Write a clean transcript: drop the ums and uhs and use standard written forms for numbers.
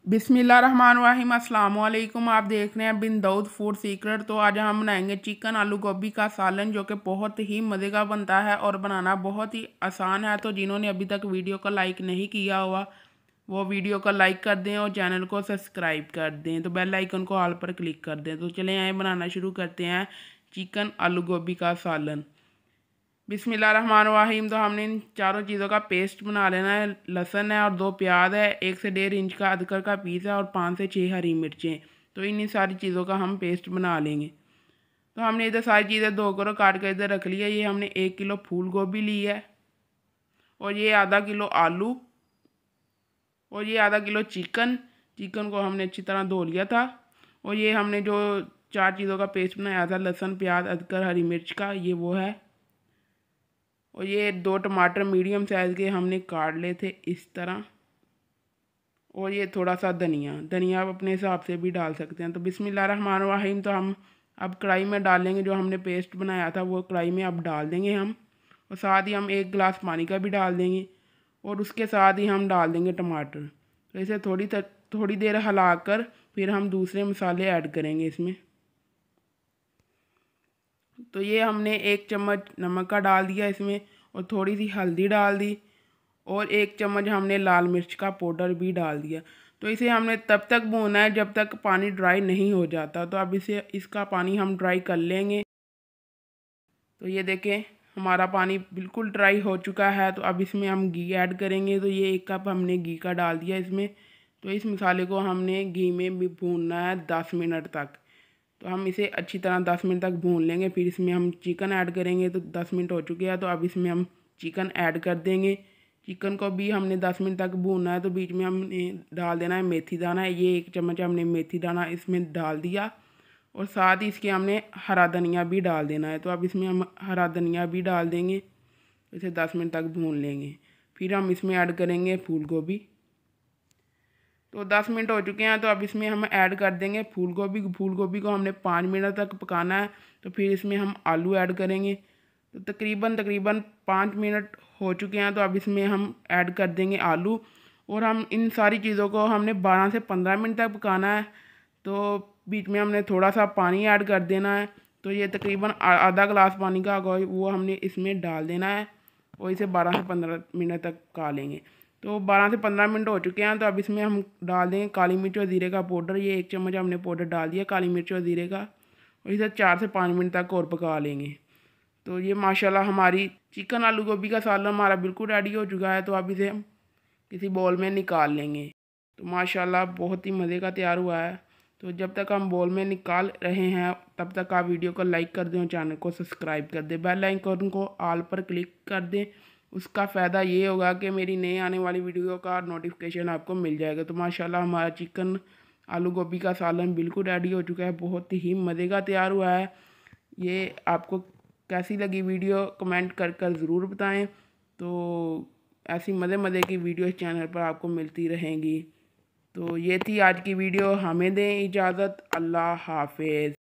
बिस्मिल्लाहिर्रहमानिर्रहीम। अस्सलाम वालेकुम। आप देख रहे हैं बिन दाऊद फूड सीक्रेट। तो आज हम बनाएंगे चिकन आलू गोभी का सालन, जो कि बहुत ही मज़े का बनता है और बनाना बहुत ही आसान है। तो जिन्होंने अभी तक वीडियो को लाइक नहीं किया हुआ वो वीडियो को लाइक कर दें और चैनल को सब्सक्राइब कर दें, तो बेल आइकन को ऑल पर क्लिक कर दें। तो चलें आए बनाना शुरू करते हैं चिकन आलू गोभी का सालन। बिस्मिल्लाहिर्रहमानिर्रहीम। तो हमने इन चारों चीज़ों का पेस्ट बना लेना है। लहसुन है और 2 प्याज है, 1 से 1.5 इंच का अदरक का पीस है और 5 से 6 हरी मिर्चें। तो इन सारी चीज़ों का हम पेस्ट बना लेंगे। तो हमने इधर सारी चीज़ें धोकर काट कर इधर रख लिया। ये हमने 1 किलो फूल गोभी ली है और ये आधा किलो आलू और ये आधा किलो चिकन को हमने अच्छी तरह धो लिया था। और ये हमने जो 4 चीज़ों का पेस्ट बनाया था, लहसुन प्याज अदरक हरी मिर्च का, ये वो है। और ये 2 टमाटर मीडियम साइज़ के हमने काट लिए थे इस तरह। और ये थोड़ा सा धनिया आप अपने हिसाब से भी डाल सकते हैं। तो बिस्मिल्लाहिर्रहमानिर्रहीम। तो हम अब कढ़ाई में डालेंगे, जो हमने पेस्ट बनाया था वो कढ़ाई में अब डाल देंगे हम। और साथ ही हम 1 गिलास पानी का भी डाल देंगे और उसके साथ ही हम डाल देंगे टमाटर। तो इसे थोड़ी देर हिलाकर फिर हम दूसरे मसाले ऐड करेंगे इसमें। तो ये हमने 1 चम्मच नमक का डाल दिया इसमें और थोड़ी सी हल्दी डाल दी और 1 चम्मच हमने लाल मिर्च का पाउडर भी डाल दिया। तो इसे हमने तब तक भूनना है जब तक पानी ड्राई नहीं हो जाता। तो अब इसका पानी हम ड्राई कर लेंगे। तो ये देखें हमारा पानी बिल्कुल ड्राई हो चुका है। तो अब इसमें हम घी ऐड करेंगे। तो ये 1 कप हमने घी का डाल दिया इसमें। तो इस मसाले को हमने घी में भी भूनना है 10 मिनट तक। तो हम इसे अच्छी तरह 10 मिनट तक भून लेंगे। फिर इसमें हम चिकन ऐड करेंगे। तो 10 मिनट हो चुके हैं। तो अब इसमें हम चिकन ऐड कर देंगे। चिकन को भी हमने 10 मिनट तक भूनना है। तो बीच में हमने डाल देना है मेथी दाना। ये 1 चम्मच हमने मेथी दाना इसमें डाल दिया और साथ ही इसके हमने हरा धनिया भी डाल देना है। तो अब इसमें हम हरा धनिया भी डाल देंगे। इसे 10 मिनट तक भून लेंगे। फिर हम इसमें ऐड करेंगे फूल गोभी। तो 10 मिनट हो चुके हैं। तो अब इसमें हम ऐड कर देंगे फूल गोभी को हमने 5 मिनट तक पकाना है। तो फिर इसमें हम आलू ऐड करेंगे। तो तकरीबन 5 मिनट हो चुके हैं। तो अब इसमें हम ऐड कर देंगे आलू और हम इन सारी चीज़ों को हमने 12 से 15 मिनट तक पकाना है। तो बीच में हमने थोड़ा सा पानी ऐड कर देना है। तो ये तकरीबन आधा गिलास पानी का होगा वो हमने इसमें डाल देना है और इसे 12 से 15 मिनट तक पका लेंगे। तो 12 से 15 मिनट हो चुके हैं। तो अब इसमें हम डाल देंगे काली मिर्च और ज़ीरे का पाउडर। ये 1 चम्मच हमने पाउडर डाल दिया काली मिर्च और ज़ीरे का और इसे 4 से 5 मिनट तक और पका लेंगे। तो ये माशाल्लाह हमारी चिकन आलू गोभी का सालन हमारा बिल्कुल रेडी हो चुका है। तो अब इसे हम किसी बॉल में निकाल लेंगे। तो माशाल्लाह बहुत ही मज़े का तैयार हुआ है। तो जब तक हम बॉल में निकाल रहे हैं तब तक आप वीडियो को लाइक कर दें और चैनल को सब्सक्राइब कर दें। बेल आइकन को ऑल पर क्लिक कर दें। उसका फ़ायदा ये होगा कि मेरी नई आने वाली वीडियो का नोटिफिकेशन आपको मिल जाएगा। तो माशाल्लाह हमारा चिकन आलू गोभी का सालन बिल्कुल रेडी हो चुका है। बहुत ही मज़े का तैयार हुआ है। ये आपको कैसी लगी वीडियो कमेंट कर ज़रूर बताएं। तो ऐसी मज़े की वीडियो इस चैनल पर आपको मिलती रहेंगी। तो ये थी आज की वीडियो। हमें दें इजाज़त। अल्लाह हाफिज़।